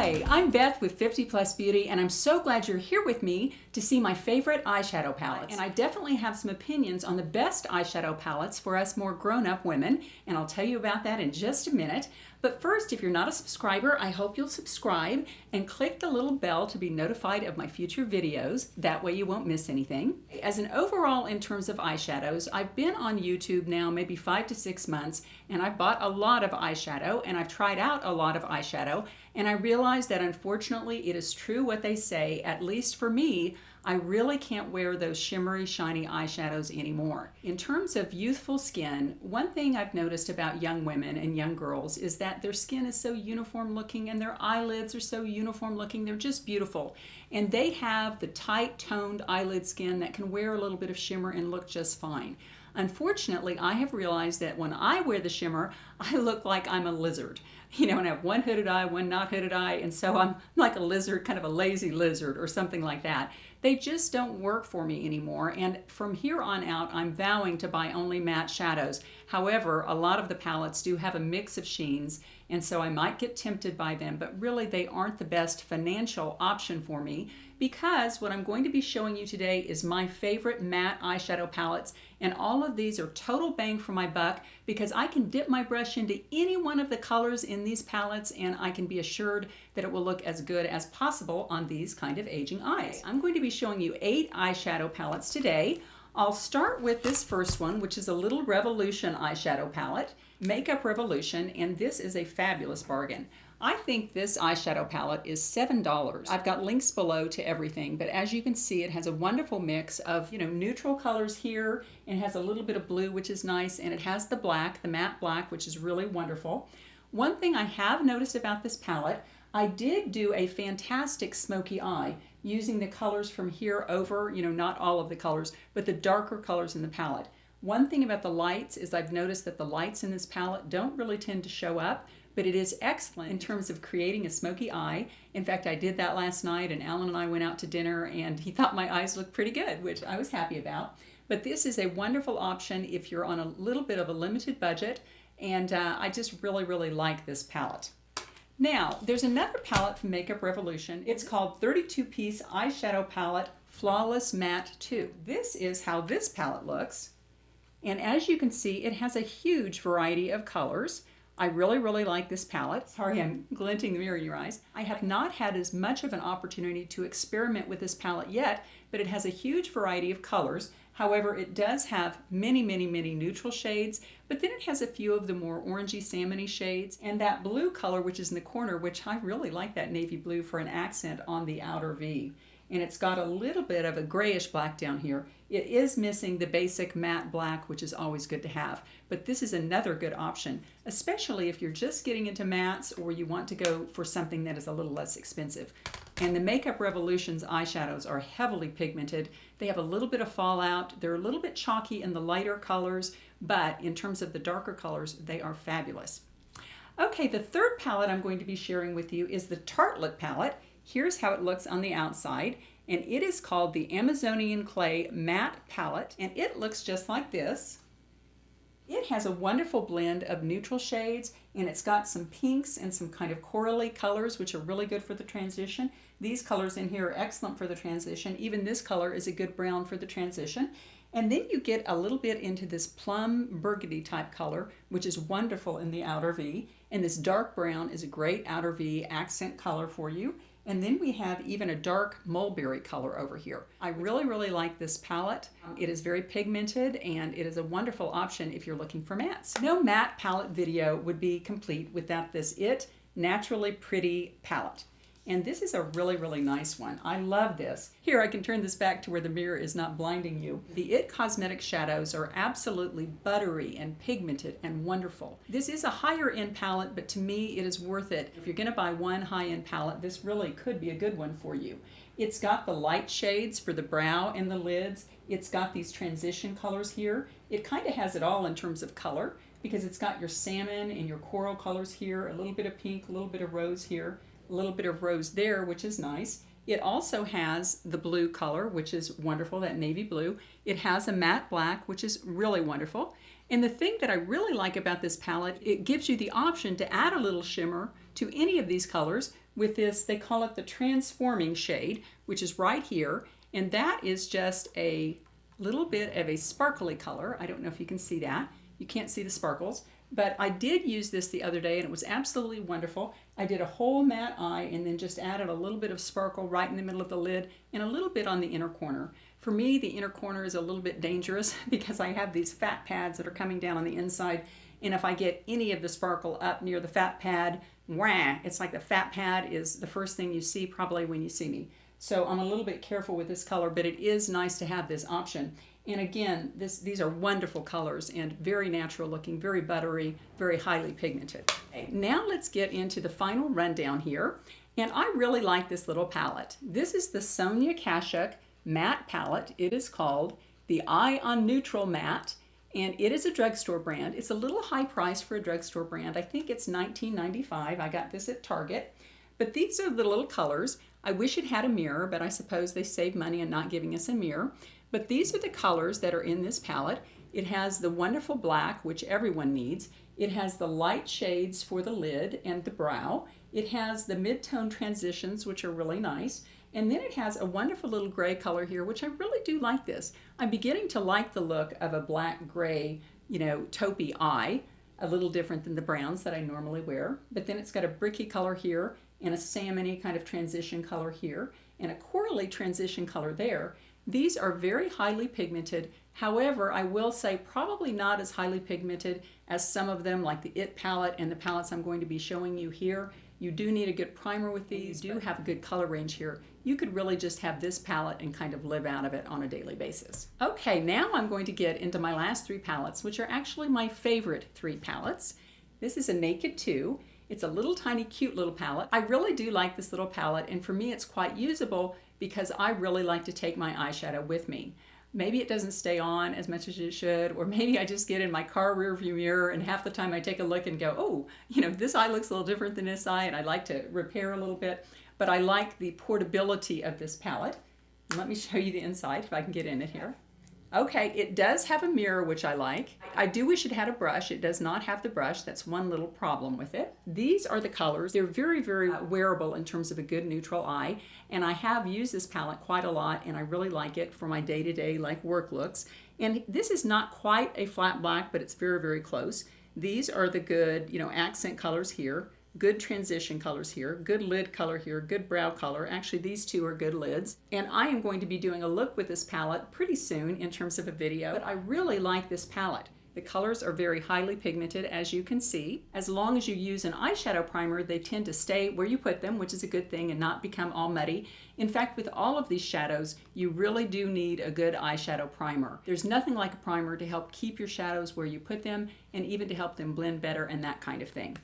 Hi, I'm Beth with 50 Plus Beauty, and I'm so glad you're here with me to see my favorite eyeshadow palettes. And I definitely have some opinions on the best eyeshadow palettes for us more grown-up women, and I'll tell you about that in just a minute. But first, if you're not a subscriber, I hope you'll subscribe and click the little bell to be notified of my future videos. That way you won't miss anything. As an overall in terms of eyeshadows, I've been on YouTube now maybe 5 to 6 months, and I've bought a lot of eyeshadow, and I've tried out a lot of eyeshadow, and I realized that unfortunately it is true what they say, at least for me, I really can't wear those shimmery, shiny eyeshadows anymore. In terms of youthful skin, one thing I've noticed about young women and young girls is that their skin is so uniform looking and their eyelids are so uniform looking. They're just beautiful. And they have the tight toned eyelid skin that can wear a little bit of shimmer and look just fine. Unfortunately, I have realized that when I wear the shimmer, I look like I'm a lizard. And I have one hooded eye, one not hooded eye, and so I'm like a lizard, kind of a lazy lizard or something like that. They just don't work for me anymore, and from here on out, I'm vowing to buy only matte shadows. However, a lot of the palettes do have a mix of sheens, and so I might get tempted by them, but really they aren't the best financial option for me, because what I'm going to be showing you today is my favorite matte eyeshadow palettes, and all of these are total bang for my buck because I can dip my brush into any one of the colors in these palettes and I can be assured that it will look as good as possible on these kind of aging eyes. I'm going to be showing you 8 eyeshadow palettes today. I'll start with this first one, which is a Little Revolution eyeshadow palette, Makeup Revolution, and this is a fabulous bargain. I think this eyeshadow palette is $7. I've got links below to everything, but as you can see, it has a wonderful mix of, neutral colors here, and has a little bit of blue, which is nice, and it has the black, the matte black, which is really wonderful. One thing I have noticed about this palette, I did do a fantastic smoky eye using the colors from here over, not all of the colors, but the darker colors in the palette. One thing about the lights is I've noticed that the lights in this palette don't really tend to show up, but it is excellent in terms of creating a smoky eye. In fact, I did that last night, and Alan and I went out to dinner, and he thought my eyes looked pretty good, which I was happy about. But this is a wonderful option if you're on a little bit of a limited budget, and I just really, really like this palette. Now, there's another palette from Makeup Revolution. It's called 32-Piece Eyeshadow Palette Flawless Matte 2. This is how this palette looks. And as you can see, it has a huge variety of colors. I really, really like this palette. Sorry, I'm glinting the mirror in your eyes. I have not had as much of an opportunity to experiment with this palette yet, but it has a huge variety of colors. However, it does have many, many, many neutral shades, but then it has a few of the more orangey, salmony shades, and that blue color, which is in the corner, which I really like that navy blue for an accent on the outer V. And it's got a little bit of a grayish black down here. It is missing the basic matte black, which is always good to have. But this is another good option, especially if you're just getting into mattes or you want to go for something that is a little less expensive. And the Makeup Revolution's eyeshadows are heavily pigmented. They have a little bit of fallout. They're a little bit chalky in the lighter colors, but in terms of the darker colors, they are fabulous. Okay, the third palette I'm going to be sharing with you is the Tartelette palette. Here's how it looks on the outside, and it is called the Amazonian Clay Matte Palette, and it looks just like this. It has a wonderful blend of neutral shades, and it's got some pinks and some kind of corally colors, which are really good for the transition. These colors in here are excellent for the transition. Even this color is a good brown for the transition. And then you get a little bit into this plum burgundy type color, which is wonderful in the outer V. And this dark brown is a great outer V accent color for you. And then we have even a dark mulberry color over here. I really, really like this palette. It is very pigmented, and it is a wonderful option if you're looking for mattes. No matte palette video would be complete without this It Naturally Pretty palette. And this is a really, really nice one. I love this. Here, I can turn this back to where the mirror is not blinding you. The It Cosmetic shadows are absolutely buttery and pigmented and wonderful. This is a higher end palette, but to me, it is worth it. If you're gonna buy one high-end palette, this really could be a good one for you. It's got the light shades for the brow and the lids. It's got these transition colors here. It kind of has it all in terms of color because it's got your salmon and your coral colors here, a little bit of pink, a little bit of rose here, a little bit of rose there, which is nice. It also has the blue color, which is wonderful, that navy blue. It has a matte black, which is really wonderful. And the thing that I really like about this palette, it gives you the option to add a little shimmer to any of these colors, with this, they call it the transforming shade, which is right here. And that is just a little bit of a sparkly color. I don't know if you can see that. You can't see the sparkles, but I did use this the other day and it was absolutely wonderful. I did a whole matte eye and then just added a little bit of sparkle right in the middle of the lid and a little bit on the inner corner. For me, the inner corner is a little bit dangerous because I have these fat pads that are coming down on the inside. And if I get any of the sparkle up near the fat pad, wah, it's like the fat pad is the first thing you see probably when you see me. So I'm a little bit careful with this color, but it is nice to have this option. And again, these are wonderful colors and very natural looking, very buttery, very highly pigmented. Okay, now let's get into the final rundown here. And I really like this little palette. This is the Sonia Kashuk matte palette. It is called the Eye on Neutral Matte. And it is a drugstore brand. It's a little high price for a drugstore brand. I think it's $19.95. I got this at Target. But these are the little colors. I wish it had a mirror, but I suppose they save money in not giving us a mirror. But these are the colors that are in this palette. It has the wonderful black, which everyone needs. It has the light shades for the lid and the brow. It has the mid-tone transitions, which are really nice. And then it has a wonderful little gray color here, which I really do like this. I'm beginning to like the look of a black gray, taupey eye, a little different than the browns that I normally wear. But then it's got a bricky color here and a salmony kind of transition color here and a corally transition color there. These are very highly pigmented. However, I will say probably not as highly pigmented as some of them like the IT palette and the palettes I'm going to be showing you here. You do need a good primer with these. You do have a good color range here. You could really just have this palette and kind of live out of it on a daily basis. Okay, now I'm going to get into my last three palettes, which are actually my favorite three palettes. This is a Naked 2. It's a little tiny cute little palette. I really do like this little palette, and for me it's quite usable because I really like to take my eyeshadow with me. Maybe it doesn't stay on as much as it should, or maybe I just get in my car rearview mirror and half the time I take a look and go, oh, this eye looks a little different than this eye, and I like to repair a little bit. But I like the portability of this palette. Let me show you the inside if I can get in it here. Okay, it does have a mirror, which I like. I do wish it had a brush. It does not have the brush. That's one little problem with it. These are the colors. They're very, very wearable in terms of a good neutral eye. And I have used this palette quite a lot, and I really like it for my day-to-day like work looks. And this is not quite a flat black, but it's very, very close. These are the good, accent colors here. Good transition colors here, good lid color here, good brow color. Actually, these two are good lids. And I am going to be doing a look with this palette pretty soon in terms of a video, but I really like this palette. The colors are very highly pigmented, as you can see. As long as you use an eyeshadow primer, they tend to stay where you put them, which is a good thing, and not become all muddy. In fact, with all of these shadows, you really do need a good eyeshadow primer. There's nothing like a primer to help keep your shadows where you put them, and even to help them blend better and that kind of thing.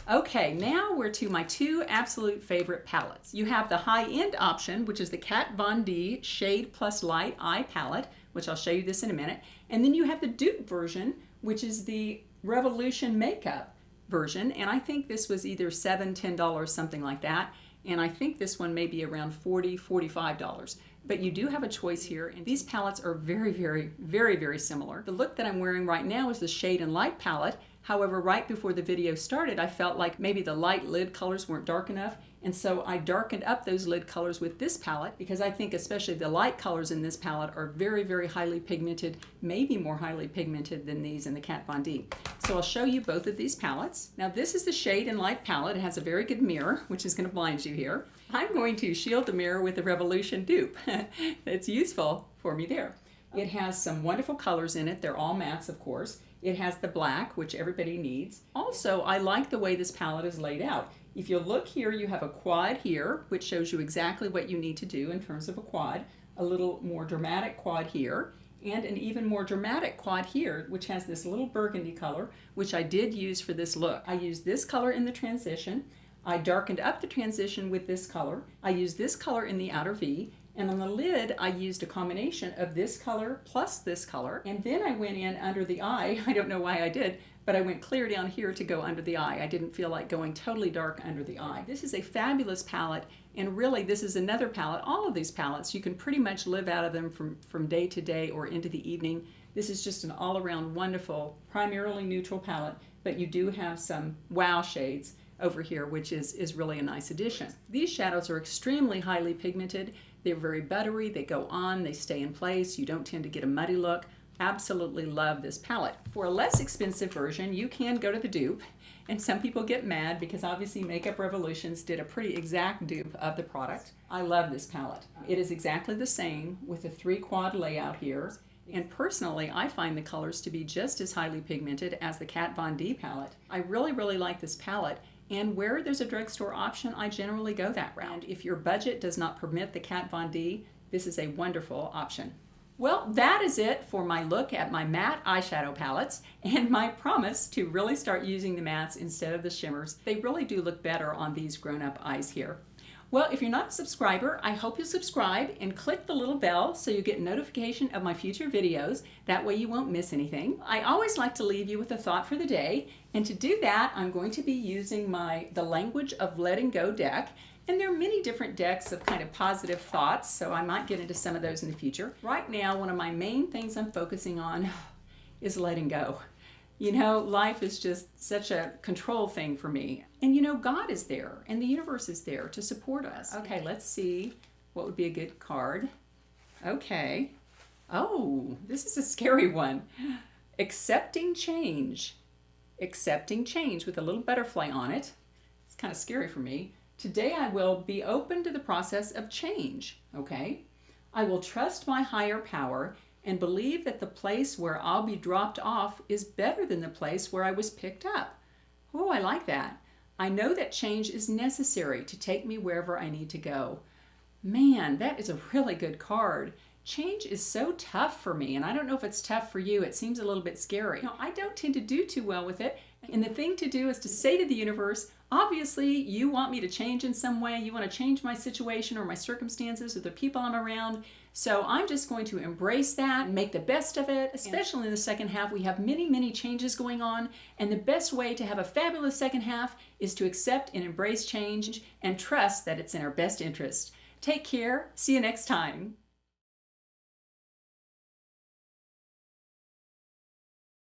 Okay, now we're to my two absolute favorite palettes. You have the high-end option, which is the Kat Von D Shade Plus Light Eye Palette, which I'll show you this in a minute. And then you have the dupe version, which is the Revolution Makeup version. And I think this was either $7, $10, something like that. And I think this one may be around $40, $45. But you do have a choice here, and these palettes are very, very, very, very similar. The look that I'm wearing right now is the Shade and Light palette. However, right before the video started, I felt like maybe the light lid colors weren't dark enough, and so I darkened up those lid colors with this palette because I think especially the light colors in this palette are very, very highly pigmented, maybe more highly pigmented than these in the Kat Von D. So I'll show you both of these palettes. Now this is the Shade and Light palette. It has a very good mirror, which is going to blind you here. I'm going to shield the mirror with the Revolution dupe. It's useful for me there. It has some wonderful colors in it. They're all mattes, of course. It has the black, which everybody needs. Also, I like the way this palette is laid out. If you look here, you have a quad here, which shows you exactly what you need to do in terms of a quad. A little more dramatic quad here, and an even more dramatic quad here, which has this little burgundy color, which I did use for this look. I used this color in the transition. I darkened up the transition with this color. I used this color in the outer V. And on the lid, I used a combination of this color plus this color. And then I went in under the eye. I don't know why I did, but I went clear down here to go under the eye. I didn't feel like going totally dark under the eye. This is a fabulous palette, and really this is another palette. All of these palettes, you can pretty much live out of them from day to day or into the evening. This is just an all-around wonderful, primarily neutral palette, but you do have some wow shades over here, which is really a nice addition. These shadows are extremely highly pigmented. They're very buttery, they go on, they stay in place, you don't tend to get a muddy look. Absolutely love this palette. For a less expensive version, you can go to the dupe, and some people get mad because obviously Makeup Revolutions did a pretty exact dupe of the product. I love this palette. It is exactly the same with the 3-quad layout here, and personally I find the colors to be just as highly pigmented as the Kat Von D palette. I really like this palette, and where there's a drugstore option, I generally go that route. And if your budget does not permit the Kat Von D, this is a wonderful option. Well, that is it for my look at my matte eyeshadow palettes and my promise to really start using the mattes instead of the shimmers. They really do look better on these grown-up eyes here. Well, if you're not a subscriber, I hope you'll subscribe and click the little bell so you get notification of my future videos. That way you won't miss anything. I always like to leave you with a thought for the day, and to do that, I'm going to be using the Language of Letting Go deck. And there are many different decks of kind of positive thoughts, so I might get into some of those in the future. Right now, one of my main things I'm focusing on is letting go. You know, life is just such a control thing for me. And you know, God is there and the universe is there to support us. Okay, let's see what would be a good card. Okay. Oh, this is a scary one. Accepting change. Accepting change with a little butterfly on it. It's kind of scary for me. Today I will be open to the process of change, okay? I will trust my higher power and believe that the place where I'll be dropped off is better than the place where I was picked up. Oh, I like that. I know that change is necessary to take me wherever I need to go. Man, that is a really good card. Change is so tough for me, and I don't know if it's tough for you. It seems a little bit scary. No, I don't tend to do too well with it, and the thing to do is to say to the universe, obviously, you want me to change in some way. You want to change my situation or my circumstances or the people I'm around. So I'm just going to embrace that and make the best of it, especially in the second half. We have many changes going on. And the best way to have a fabulous second half is to accept and embrace change and trust that it's in our best interest. Take care. See you next time.